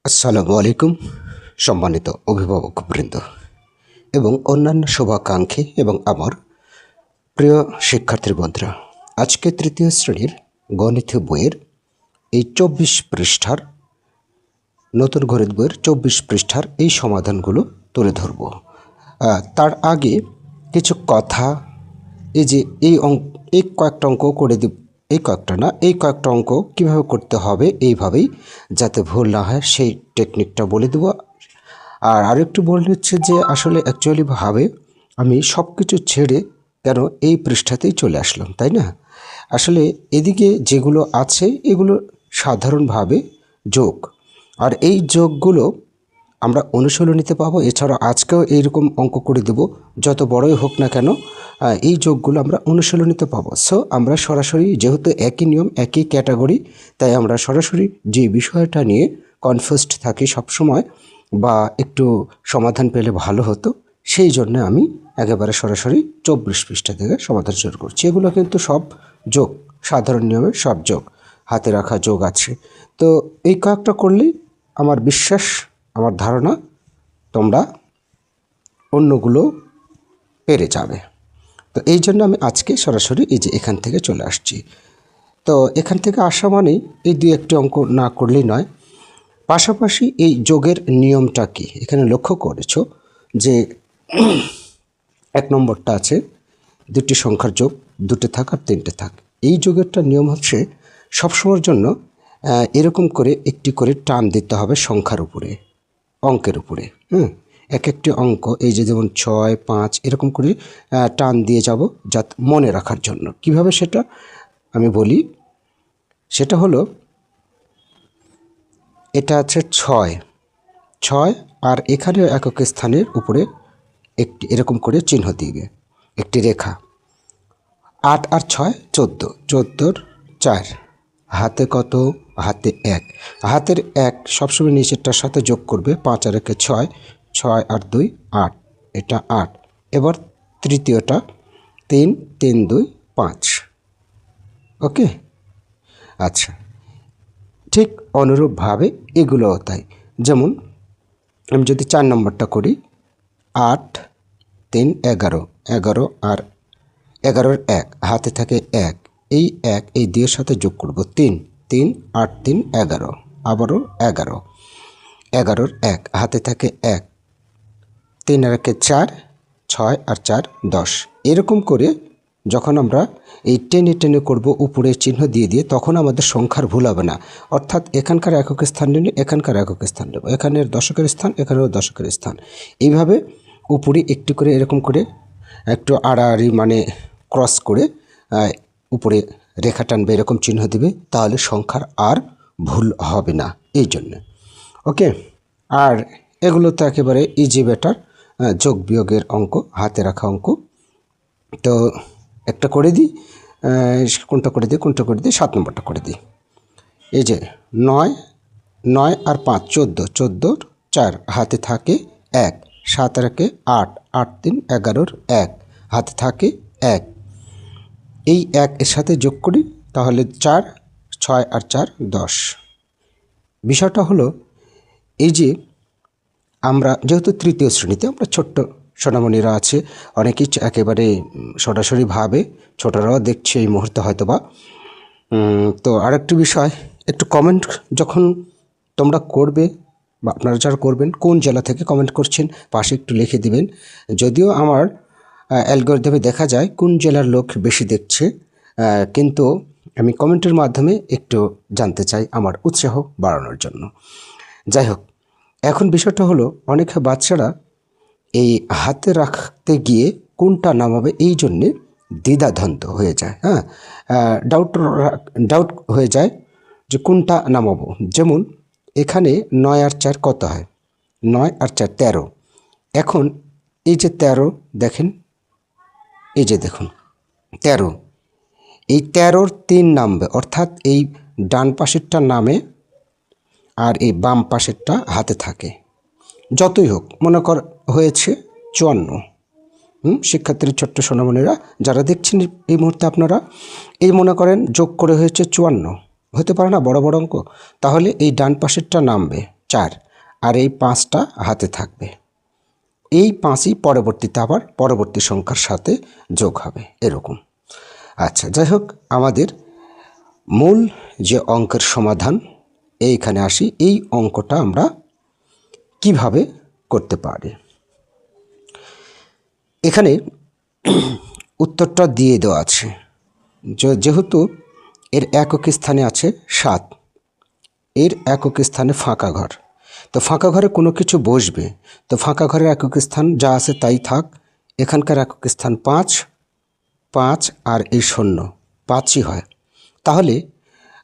আসসালামু আলাইকুম সম্মানিত অভিভাবকবৃন্দ এবং অন্যান্য শুভাকাঙ্ক্ষী এবং আমার প্রিয় শিক্ষার্থী বন্ধুরা, আজকে তৃতীয় শ্রেণীর গণিত বইয়ের এই ২৪ পৃষ্ঠার নতুন গণিত বইয়ের ২৪ পৃষ্ঠার এই সমাধানগুলো তুলে ধরব। তার আগে কিছু কথা, এই যে এই কয়েকটা অঙ্ক করে দিব, এই কয়েকটা অঙ্ক কীভাবে করতে হবে এইভাবেই, যাতে ভুল না হয় সেই টেকনিকটা বলে দেবো। আর আরেকটু বলে হচ্ছে যে আসলে অ্যাকচুয়ালি ভাবে আমি সব কিছু ছেড়ে কেন এই পৃষ্ঠাতেই চলে আসলাম, তাই না? আসলে এদিকে যেগুলো আছে এগুলো সাধারণভাবে যোগ, আর এই যোগগুলো আমরা অনুশীলনীতে পাবো। এছাড়া আজকেও এইরকম অঙ্ক করে দেব, যত বড়ই হোক না কেন এই যোগগুলো আমরা অনুশীলনীতে পাবো। সো আমরা সরাসরি, যেহেতু একই নিয়ম একই ক্যাটাগরি, তাই আমরা সরাসরি যে বিষয়টা নিয়ে কনফিউজড থাকি সবসময়, বা একটু সমাধান পেলে ভালো হতো, সেই জন্য আমি একেবারে সরাসরি ২৪ পৃষ্ঠা থেকে সমাধান শুরু করছি। এগুলো কিন্তু সব যোগ, সাধারণ নিয়মে সব যোগ, হাতে রাখা যোগ আছে। তো এই কয়েকটা করলেই আমার বিশ্বাস, আমার ধারণা তোমরা অন্যগুলো পেরে যাবে। তো এই জন্য আমি আজকে সরাসরি এই যে এখান থেকে চলে আসছি। তো এখান থেকে আসা মানেই এই দুই একটি অঙ্ক না করলেই নয়। পাশাপাশি এই যোগের নিয়মটা কি এখানে লক্ষ্য করেছো যে ১ নম্বরটা আছে দুটি সংখ্যার যোগ, দুটো থাক আর তিনটে থাক। এই যোগেরটা নিয়ম হচ্ছে সবসময়ের জন্য এরকম করে একটি করে টান দিতে হবে সংখ্যার উপরে, অঙ্কের উপরে। এক একটি অঙ্ক, এই যে যেমন ৬, ৫ এরকম করে টান দিয়ে যাব, যাতে মনে রাখার জন্য। কিভাবে সেটা আমি বলি। সেটা হলো, এটা আছে ৬ আর এখানে একক স্থানের উপরে একটি এরকম করে চিহ্ন দিবে, একটি রেখা। ৮ আর ৬ ১৪, ১৪ ৪, হাতে কত? হাতে ১। হাতের ১ সবসময় নিচেরটার সাথে যোগ করবে। ৫ আর ১ ৬, ৬ আর ২ ৮, এটা ৮। এবার তৃতীয়টা ৩, ৩ ২ ৫। ওকে, আচ্ছা, ঠিক অনুরূপভাবে এগুলোও তাই। যেমন আমি যদি ৪ নম্বরটা করি, ৮ ৩ ১১, ১১ আর ১১-র ১, হাতে থাকে ১। এই ১ এই ২-এর সাথে যোগ করব ৩, ৩ ৮ ৩ ১১, আবারও ১১, ১১-র ১, হাতে থাকে ১, ৩ আর ১ ৪, ৬ আর ৪ ১০। এরকম করে যখন আমরা এই টেনে টেনে করব উপরে চিহ্ন দিয়ে দিয়ে, তখন আমাদের সংখ্যার ভুল হবে না। অর্থাৎ এখানকার একক স্থান নিলে এখানকার একক স্থান নেব, এখানের দশকের স্থান এখানেও দশকের স্থান। এইভাবে উপরে একটি করে এরকম করে একটু আড়াআড়ি মানে ক্রস করে উপরে রেখা টানবে, এরকম চিহ্ন দেবে, তাহলে সংখ্যার আর ভুল হবে না এই জন্য। ওকে, আর এগুলো তো একেবারে ইজি বেটার, যোগ বিয়োগের অঙ্ক, হাতে রাখা অঙ্ক। তো একটা করে দিই, কোনটা করে দিই ৭ নম্বরটা করে দিই। এই যে ৯ আর ৫ ১৪, ১৪ ৪, হাতে থাকে ১, ৭ আর ১ ৮, ৮ ৩ ১১-র ১, হাতে থাকে ১। এই ১ এর সাথে যোগ করি, তাহলে ৪, ৬ আর ৪ ১০। বিষয়টা হলো এই যে আমরা যেহেতু তৃতীয় শ্রেণীতে, আমরা ছোট্ট সোনামণিরা আছে, অনেকেই একেবারে সরাসরি ভাবে, ছোটরাও দেখছে এই মুহূর্তে হয়তো বা। তো আরেকটি বিষয়, একটু কমেন্ট যখন তোমরা করবে বা আপনারা যারা করবেন, কোন জেলা থেকে কমেন্ট করছেন পাশে একটু লিখে দিবেন। যদিও আমার অ্যালগরিদমে দেখা যায় কোন জেলার লোক বেশি দেখছে, কিন্তু আমি কমেন্টের মাধ্যমে একটু জানতে চাই আমার উৎসাহ বাড়ানোর জন্য। যাই হোক, এখন বিষয়টা হলো অনেক বাচ্চারা এই হাতে রাখতে গিয়ে কোনটা নামাবে এই জন্যে দ্বিধাদ্বন্দ্ব হয়ে যায়, ডাউট হয়ে যায় যে কোনটা নামাবো। যেমন এখানে ৯ আর ৪ কত হয়? ৯ আর ৪ ১৩। এখন এই যে ১৩ দেখেন, এই যে দেখুন ১৩, এই ১৩-র ৩ নামবে, অর্থাৎ এই ডান পাশেরটা নামে আর এই বাম পাশেরটা হাতে থাকে। যতই হোক, মনে কর হয়েছে ৫৪। শিক্ষার্থীর ছোট্ট সোনামণিরা যারা দেখছেন এই মুহূর্তে, আপনারা এই মনে করেন যোগ করে হয়েছে ৫৪, হতে পারে না বড় বড় অঙ্ক, তাহলে এই ডান পাশেরটা নামবে 4 আর এই 5টা হাতে থাকবে। এই 5ই পরবর্তীতে আবার পরবর্তী সংখ্যার সাথে যোগ হবে এরকম। আচ্ছা, যাই হোক, আমাদের মূল যে অঙ্কের সমাধান এইখানে আসি। এই অঙ্কটা আমরা কিভাবে করতে পারি? এখানে উত্তরটা দিয়ে দেওয়া আছে। যেহেতু এর একক স্থানে আছে 7, এর একক স্থানে ফাঁকা ঘর, তো ফাঁকা ঘরে কোনো কিছু বসবে, তো ফাঁকা ঘরের একক স্থান যা আছে তাই থাক। এখানকার একক স্থান 5, 5 আর এই 0, 5ই হয়। তাহলে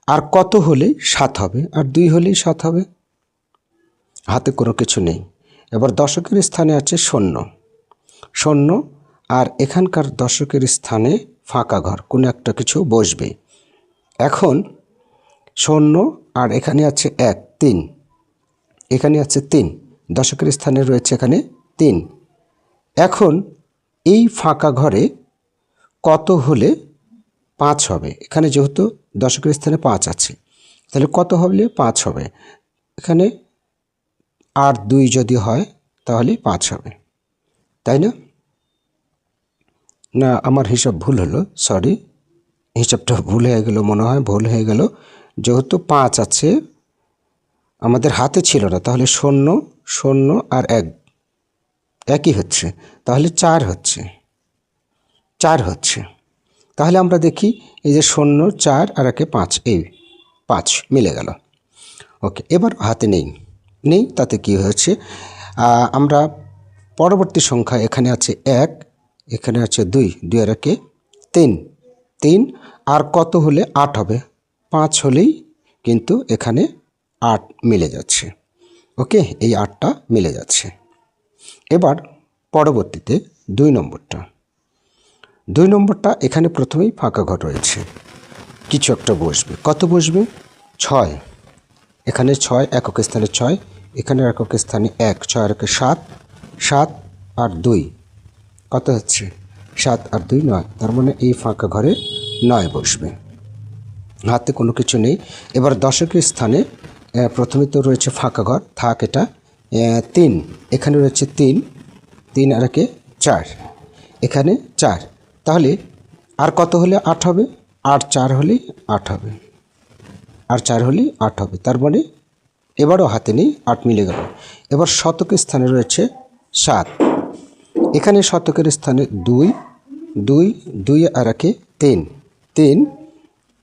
আর কত হলেই 7 হবে? আর 2 হলেই 7 হবে। হাতে কোনো কিছু নেই। এবার দশকের স্থানে আছে 0, 0 আর এখানকার দশকের স্থানে ফাঁকা ঘর, কোনো একটা কিছু বসবে। এখন 0 আর এখানে আছে 1, 3, এখানে আছে 3, দশকের স্থানে রয়েছে এখানে 3। এখন এই ফাঁকা ঘরে কত হলে 5 হবে? এখানে যেহেতু দশকের স্থানে 5 আছে, তাহলে কত হলে 5 হবে? এখানে আর 2 যদি হয় তাহলে 5 হবে, তাই না? না, আমার হিসাব ভুল হলো, সরি, হিসাবটা ভুল হয়ে গেল, মনে হয় ভুল হয়ে গেল। যেহেতু 5 আছে, আমাদের হাতে ছিল না, তাহলে 0, 0 আর 1 একই হচ্ছে, তাহলে 4 হচ্ছে, 4 হচ্ছে। তাহলে আমরা দেখি এই যে 0, 4 আর 1, 5, এই 5 মিলে গেল। ওকে, এবার হাতে নেই, তাতে কি হয়েছে? আমরা পরবর্তী সংখ্যা, এখানে আছে 1, এখানে আছে 2, 2 আর 1, 3, 3 আর কত হলে 8 হবে? 5 হলেই কিন্তু এখানে 8 মিলে যাচ্ছে। ওকে, এই 8টা মিলে যাচ্ছে। এবার পরবর্তীতে 2 নম্বরটা, এখানে প্রথমেই ফাঁকা ঘর রয়েছে, কিছু একটা বসবে। কত বসবে? 6, এখানে 6, একক স্থানে 6, এখানে একক স্থানে 1, 6 আর 1, 7, 7 আর 2 কত হচ্ছে? 7 আর 2, 9, তার মানে এই ফাঁকা ঘরে 9 বসবে। হাতে কোনো কিছু নেই। এবার দশকের স্থানে প্রথমে তো রয়েছে ফাঁকা ঘর, থাক এটা, 3, এখানে রয়েছে 3, 3 আর 1, 4, এখানে 4, তাহলে আর কত হলে 8 হবে? আর 4 হলেই 8 হবে, আর 4 হলেই 8 হবে, তার মানে এবারও হাতে নেই, 8 মিলে গেল। এবার শতকের স্থানে রয়েছে 7, এখানে শতকের স্থানে 2, 2, 2 আর 1, 3, 3,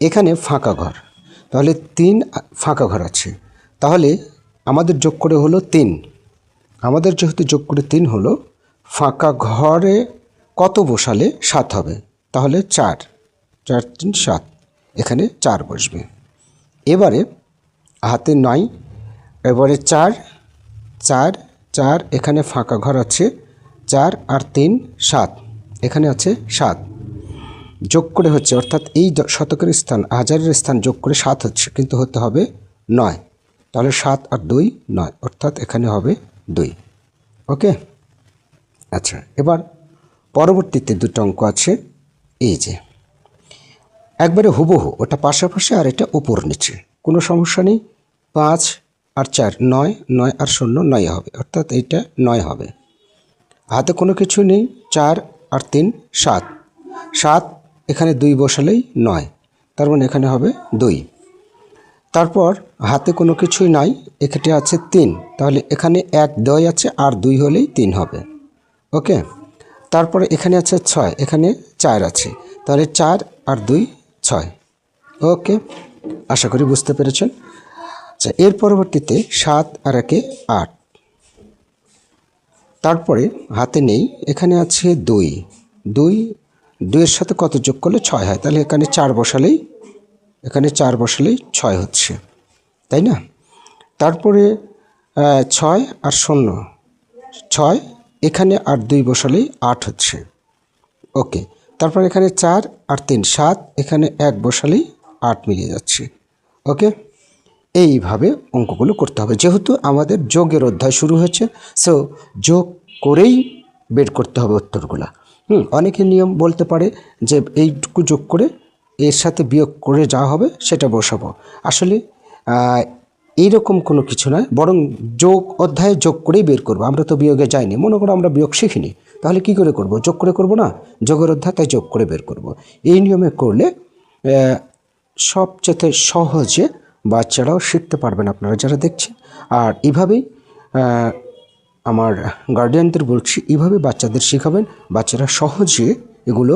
এখানে ফাঁকা ঘর, তাহলে 3 ফাঁকা ঘর আছে, তাহলে আমাদের যোগ করে হলো 3। আমাদের যেহেতু যোগ করে 3 হলো, ফাঁকা ঘরে কত বসালে 7 হবে? তাহলে 4, 4, 3, 7, এখানে 4 বসবে। এবারে হাতে 9, এবারে 4, 4, 4, এখানে ফাঁকা ঘর আছে 4 আর 3, 7, এখানে আছে 7, যোগ করে হচ্ছে, অর্থাৎ এই শতকের স্থান, হাজারের স্থান যোগ করে 7 হচ্ছে, কিন্তু হতে হবে 9, তাহলে 7 আর 2, 9, অর্থাৎ এখানে হবে 2। ওকে, আচ্ছা, এবার পরবর্তীতে 2টা অঙ্ক আছে, এই যে একবারে হুবহু, ওটা পাশাপাশি আর এটা উপর নিচে, কোনো সমস্যা নেই। 5 আর 4, 9, 9 আর 0, 9 হবে, অর্থাৎ এইটা 9 হবে। হাতে কোনো কিছু নেই, 4 আর 3, 7, 7, এখানে 2 বসালেই 9, তার মানে এখানে হবে 2। তারপর হাতে কোনো কিছুই নাই, এখানে আছে 3, তাহলে এখানে 1, 2 আছে, আর 2 হলেই 3 হবে। ওকে, তারপরে এখানে আছে 6, এখানে 4 আছে, তাহলে 4 আর 2, 6। ওকে, আশা করি বুঝতে পেরেছেন। আচ্ছা, এর পরবর্তীতে 7 আর 1, 8, তারপরে হাতে নেই, এখানে আছে 2, 2, 2 এর সাথে কত যোগ করলে 6 হয়? তাহলে এখানে 4 বসালেই, এখানে 4 বসালেই 6 হচ্ছে, তাই না? তারপরে 6 আর 0, 6, এখানে আর 2 বসালেই 8 হচ্ছে। ওকে, তারপর এখানে 4 আর 3, 7, এখানে 1 বসালেই 8 মিলিয়ে যাচ্ছে। ওকে, এইভাবে অঙ্কগুলো করতে হবে। যেহেতু আমাদের যোগের অধ্যায় শুরু হয়েছে, সো যোগ করেই বের করতে হবে উত্তরগুলা। অনেকে নিয়ম বলতে পারে যে এইটুকু যোগ করে এর সাথে বিয়োগ করে যা হবে সেটা বসাবো। আসলে এইরকম কোনো কিছু নয়, বরং যোগ অধ্যায়ে যোগ করেই বের করবো। আমরা তো বিয়োগে যাইনি, মনে করো আমরা বিয়োগ শিখিনি, তাহলে কি করে করব? যোগ করে করব না, যোগের অধ্যায়, তাই যোগ করে বের করব। এই নিয়মে করলে সবচেয়ে সহজে বাচ্চারাও শিখতে পারবেন, আপনারা যারা দেখছেন। আর এভাবেই আমার গার্ডিয়ানদের বলছি, এইভাবে বাচ্চাদের শেখাবেন, বাচ্চারা সহজে এগুলো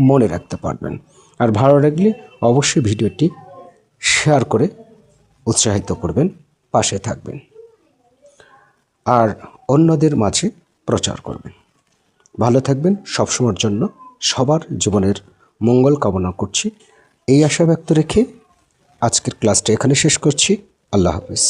মনে রাখতে পারবেন। আর ভালো লাগলে অবশ্যই ভিডিওটি শেয়ার করে উৎসাহিত করবেন, পাশে থাকবেন আর অন্যদের মাঝে প্রচার করবেন। ভালো থাকবেন, সবসময়ের জন্য সবার জীবনের মঙ্গল কামনা করছি। এই আশা ব্যক্ত রেখে আজকের ক্লাসটা এখানে শেষ করছি। আল্লাহ হাফেজ।